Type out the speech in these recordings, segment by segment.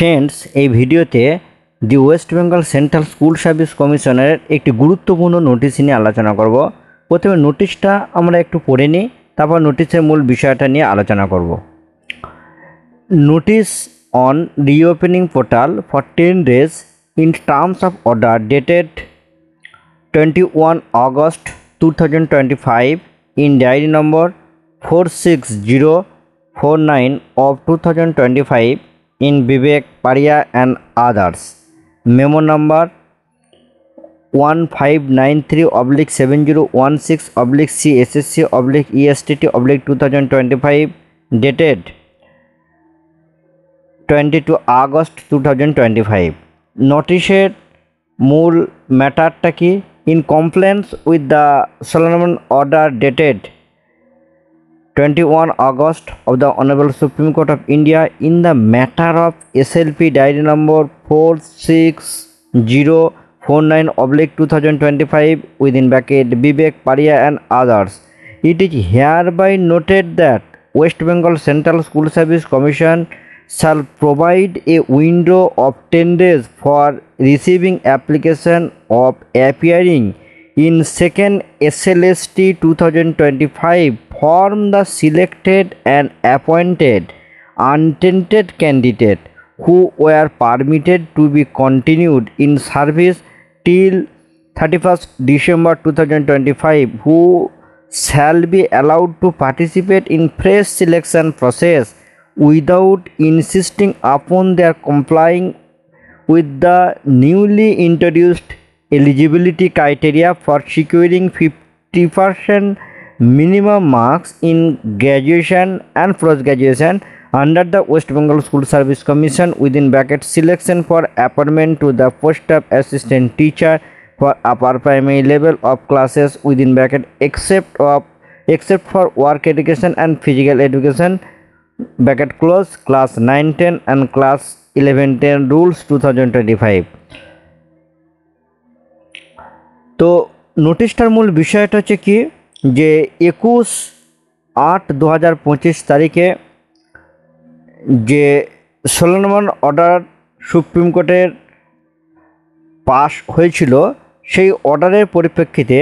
Friends, এই ভিডিওতে the West Bengal Central School Service কমিশনের একটি গুরুত্বপূর্ণ নোটিশ নিয়ে আলোচনা করব। প্রথমে নোটিশটা আমরা একটু পড়ে নিই, তারপর নোটিশের মূল বিষয়টা নিয়ে আলোচনা করব। Notice on reopening portal for 10 days in terms of order dated 21 August 2025 in diary number 46049 of 2025 in Vivek Paria and others. Memo number 1593/7016/CSSC/ESTT/2025 dated 22 August 2025. নোটিশের মূল ম্যাটারটা কি? In compliance with the solemn order dated 21 August of the Honorable Supreme Court of India in the matter of SLP diary number 46049/2025 within bracket Vivek Paria and others. It is hereby noted that West Bengal Central School Service Commission shall provide a window of 10 days for receiving application of appearing in second SLST 2025 from the selected and appointed untenanted candidate who were permitted to be continued in service till 31st December 2025, who shall be allowed to participate in fresh selection process without insisting upon their complying with the newly introduced eligibility criteria for securing 50% minimum marks in graduation and post-graduation under the West Bengal School Service Commission within bracket selection for appointment to the post of assistant teacher for upper primary level of classes within bracket except for work education and physical education bracket close class 9-10 and class 11-10 rules 2025. তো নোটিশটার মূল বিষয়টা হচ্ছে কি, যে 21/8/2025 তারিখে যে Solomon order supreme কোর্টের pass হয়েছিল, সেই অর্ডারের পরিপ্রেক্ষিতে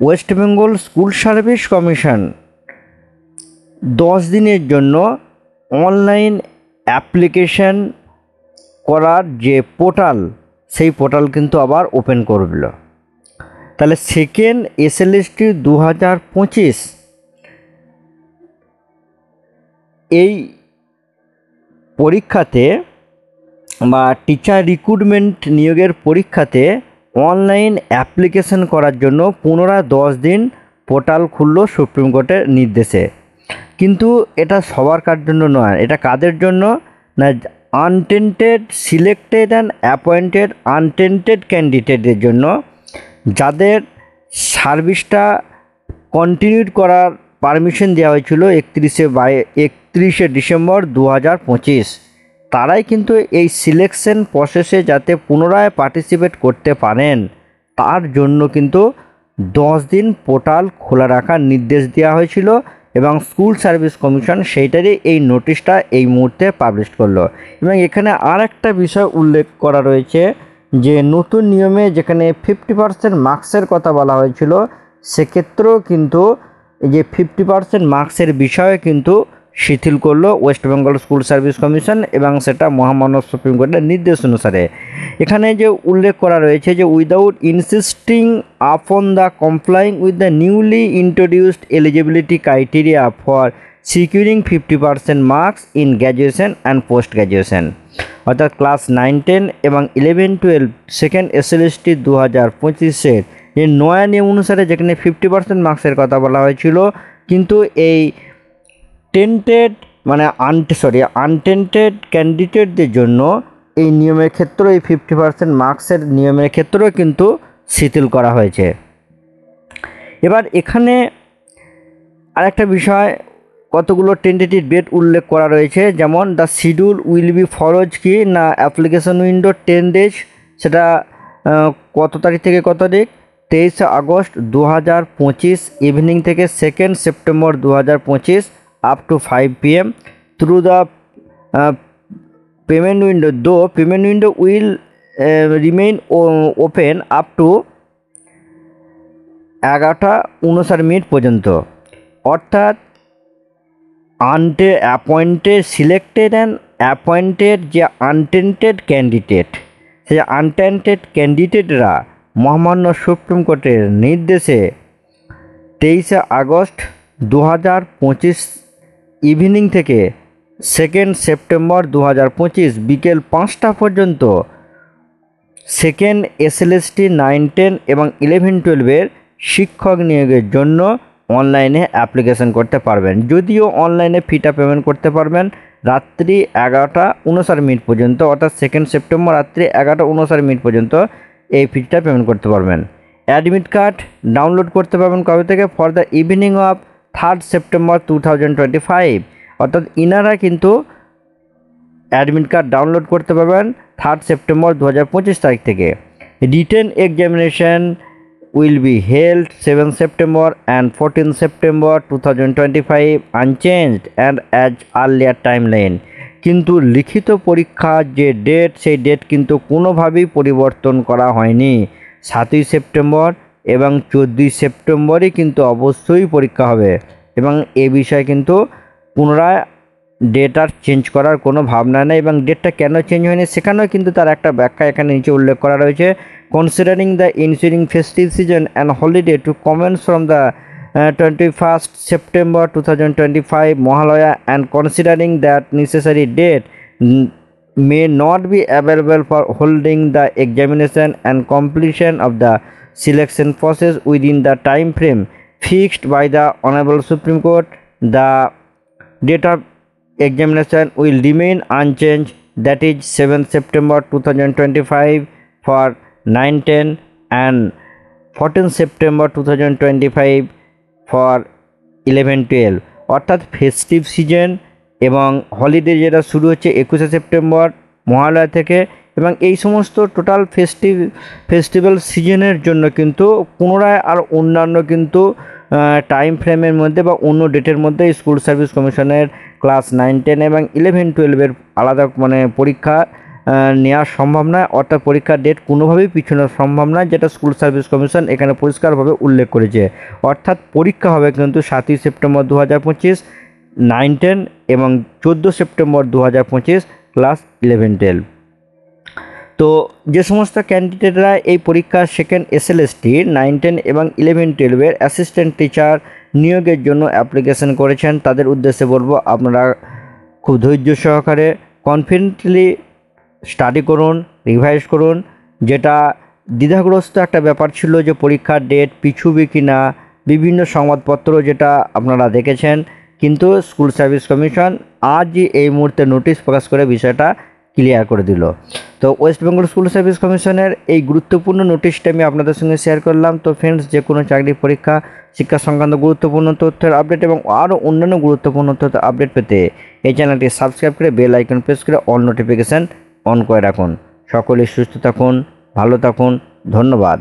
West Bengal school service commission 10 দিনের জন্য অনলাইন অ্যাপ্লিকেশন করার যে পোর্টাল, সেই পোর্টাল কিন্তু আবার ওপেন করল। তাহলে সেকেন্ড SLST 2025 এই পরীক্ষাতে বা টিচার রিক্রুটমেন্ট নিয়োগের পরীক্ষাতে অনলাইন অ্যাপ্লিকেশন করার জন্য পুনরায় 10 দিন পোর্টাল খুলল সুপ্রিম কোর্টের নির্দেশে। কিন্তু এটা সবার জন্য নয়, এটা কাদের জন্য না, untainted selected and appointed untainted ক্যান্ডিডেটের জন্য, যাদের সার্ভিসটা কন্টিনিউ করার পারমিশন দেওয়া হয়েছিল 31শে ডিসেম্বর 2025। তারাই কিন্তু এই সিলেকশন প্রসেসে যাতে পুনরায় পার্টিসিপেট করতে পারেন, তার জন্য কিন্তু 10 দিন পোর্টাল খোলা রাখার নির্দেশ দেওয়া হয়েছিল এবং স্কুল সার্ভিস কমিশন সেইটারই এই নোটিশটা এই মুহূর্তে পাবলিশ করলো। এবং এখানে আর একটা বিষয় উল্লেখ করা রয়েছে, যে নতুন নিয়মে যেখানে 50% মার্কসের কথা বলা হয়েছিল, সেক্ষেত্রেও কিন্তু এই যে 50% মার্কসের বিষয়ে কিন্তু শিথিল করলো West Bengal school service commission, এবং সেটা মহামান্য সুপ্রিম কোর্টের নির্দেশ অনুসারে। এখানে যে উল্লেখ করা রয়েছে যে without ইনসিস্টিং upon the কমপ্লাইং with the newly introduced eligibility criteria for securing 50% marks in graduation and post graduation, অর্থাৎ ক্লাস 9-10 এবং 11-12 সেকেন্ড SLST 2025 যে নয়া নিয়ম অনুসারে যেখানে 50% মার্কসের কথা বলা হয়েছিল, কিন্তু এই আনটেন্টেড ক্যান্ডিডেটদের জন্য এই নিয়মের ক্ষেত্রে এই 50% মার্কসের নিয়মের ক্ষেত্রেও কিন্তু শিথিল করা হয়েছে। এবার এখানে আরেকটা বিষয়, কতগুলো টেন্টেটিভ ডেট উল্লেখ করা রয়েছে, যেমন the schedule will be follows কি না অ্যাপ্লিকেশন উইন্ডো 10 days, সেটা কত তারিখ থেকে কত তারিখ, 23 আগস্ট 2025 ইভিনিং থেকে 2 September 2025 up to 5 PM through the payment window will remain open up to 11:59 পর্যন্ত। অর্থাৎ সিলেক্টেড অ্যান্ড অ্যাপয়েন্টেড যে আনটেন্টেড ক্যান্ডিডেট, সেই আনটেন্টেড ক্যান্ডিডেটরা মহামান্য সুপ্রিম কোর্টের নির্দেশে 23 আগস্ট 2025 ইভিনিং থেকে 2 সেপ্টেম্বর 2025 বিকেল 5টা পর্যন্ত সেকেন্ড SLST 9, 10 এবং 11-12 শিক্ষক নিয়োগের জন্য অনলাইনে অ্যাপ্লিকেশন করতে পারবেন। যদিও অনলাইনে ফিটা পেমেন্ট করতে পারবেন রাত্রি 11:59 পর্যন্ত, অর্থাৎ 2 সেপ্টেম্বর রাত্রি 11:59 পর্যন্ত এই ফিটা পেমেন্ট করতে পারবেন। অ্যাডমিট কার্ড ডাউনলোড করতে পারবেন কবে থেকে? For the evening of 3 September 2025। অর্থাৎ ইনারা কিন্তু অ্যাডমিট কার্ড ডাউনলোড করতে পারবেন 3 সেপ্টেম্বর 2025 তারিখ থেকে। Written examination will be held 7 September and 14 September 2025 unchanged and as earlier timeline। কিন্তু লিখিত পরীক্ষার যে ডেট, সেই ডেট কিন্তু কোনোভাবেই পরিবর্তন করা হয়নি। 7 সেপ্টেম্বর এবং 14 সেপ্টেম্বরই কিন্তু অবশ্যই পরীক্ষা হবে এবং এ বিষয়ে কিন্তু পুনরায় ডেট আর চেঞ্জ করার কোনো ভাবনা নেই। এবং ডেটটা কেন চেঞ্জ হয়নি সেখানেও কিন্তু তার একটা ব্যাখ্যা এখানে নিচে উল্লেখ করা রয়েছে। Considering the ensuing festive season and holiday to commence from the 21 September 2025 Mahalaya and considering that necessary date may not be available for holding the examination and completion of the selection process within the time frame fixed by the Honorable Supreme Court, the date of examination will remain unchanged, that is 7 September 2025 for 9, 10 and 14 September 2025 for 11, 12। অর্থাৎ festive season এবং holiday যেটা শুরু হচ্ছে 21 September Mahalaya থেকে, এবং এই সমস্ত total festival সিজনের জন্য কিন্তু পুনরায় আর অন্যান্য কিন্তু টাইম ফ্রেমের মধ্যে বা অন্য ডেটের মধ্যে স্কুল সার্ভিস কমিশনের ক্লাস 9, 10 এবং 11, 12 আলাদা পরীক্ষা নেওয়া সম্ভব নয়। অর্থাৎ পরীক্ষার ডেট কোনোভাবেই পিছানো সম্ভব নয়, যেটা স্কুল সার্ভিস কমিশন এখানে পরিষ্কারভাবে উল্লেখ করেছে। অর্থাৎ পরীক্ষা হবে কিন্তু 7 সেপ্টেম্বর 2025 9, 10 এবং 14 সেপ্টেম্বর 2025 ক্লাস 11, 12। তো যে সমস্ত ক্যান্ডিডেটরা এই পরীক্ষার সেকেন্ড SLST 9, 10 এবং 11, 12 অ্যাসিস্ট্যান্ট টিচার নিয়োগের জন্য অ্যাপ্লিকেশন করেছেন, তাদের উদ্দেশ্যে বলবো আপনারা খুব ধৈর্য সহকারে কনফিডেন্টলি স্টাডি করুন, রিভাইজ করুন। যেটা দ্বিধাগ্রস্ত একটা ব্যাপার ছিল যে পরীক্ষার ডেট পিছুবে কি না, বিভিন্ন সংবাদপত্র যেটা আপনারা দেখেছেন, কিন্তু স্কুল সার্ভিস কমিশন আজই এই মুহূর্তে নোটিশ প্রকাশ করে বিষয়টা ক্লিয়ার করে দিল। তো ওয়েস্ট বেঙ্গল স্কুল সার্ভিস কমিশনের এই গুরুত্বপূর্ণ নোটিশটা আমি আপনাদের সঙ্গে শেয়ার করলাম। তো ফ্রেন্ডস, যে কোনো চাকরির পরীক্ষা, শিক্ষা সংক্রান্ত গুরুত্বপূর্ণ তথ্যের আপডেট এবং আরও অন্যান্য গুরুত্বপূর্ণ তথ্য আপডেট পেতে এই চ্যানেলটি সাবস্ক্রাইব করে বেল আইকন প্রেস করে অল নোটিফিকেশান অন করে রাখুন। সকলে সুস্থ থাকুন, ভালো থাকুন, ধন্যবাদ।